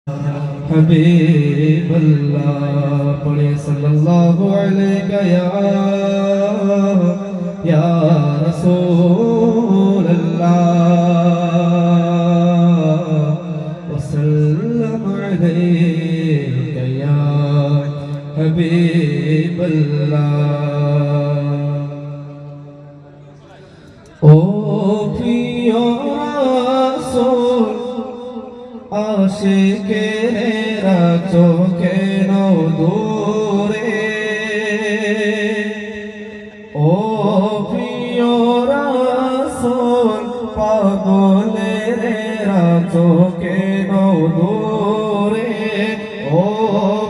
حبيب الله پڑھے صلی اللہ علیہ یا رسول اللہ وسلم علیک یا حبیب اللہ او প্রিয় রাসূল আশিকেরা চোখে নও দূরে ও প্রিয় রাসূল পাগলেরা চোখে নও দূরে ও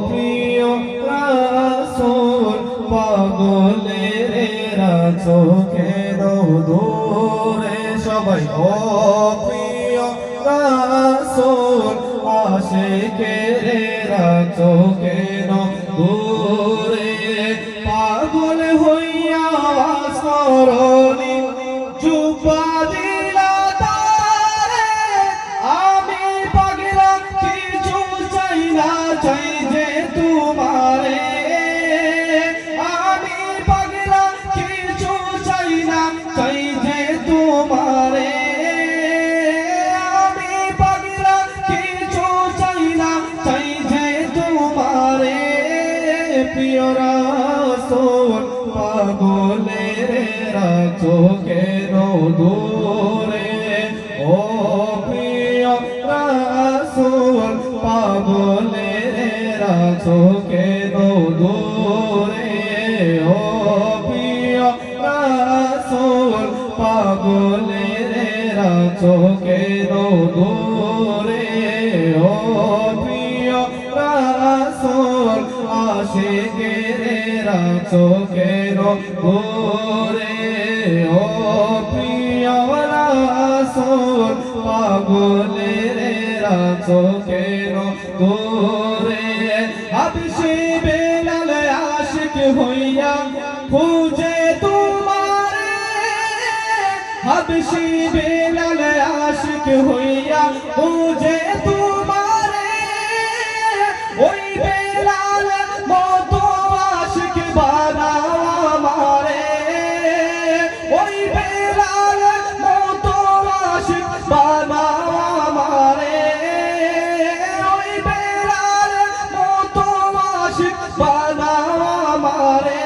প্রিয় রাসূল পাগলেরা চোখে নও দূরে সবাই ও প্রিয় রাসূল আশিকেরা চোখে নও দূরে পাগল হইয়া স্মরণে জুবা দিলা তারে আমি পাগলা কিছু চাই না চাই যে তোমারে আমি পাগলা কিছু চাই না চাই যে তোমারে প্রিয় রাসূল পাগলেরা চোখে নও দূরে ও প্রিয় রাসূল পাগলেরা চোখে নও দূরে ও প্রিয় রাসূল পাগলেরা চোখে নও দূরে ও প্রিয় রাসূল আশিকেরা চোখে নও দূরে ও প্রিয় রাসূল পাগলেরা চোখে নও দূরে হাবশী বেলাল আশিক হইয়া খুঁজে তোমারে হাবশী বেলাল আশিক হইয়া খুঁজে তোমারে ওই বেলাল মতো আশিক বানাও আমারে ওই বেলাল মতো আশিক বানাও আমারে ওই বেলাল মতো আশিক বানাও আমারে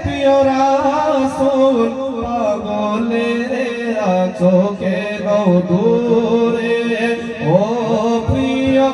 প্রিয় রাসূল পাগলেরা চোখে নও দূরে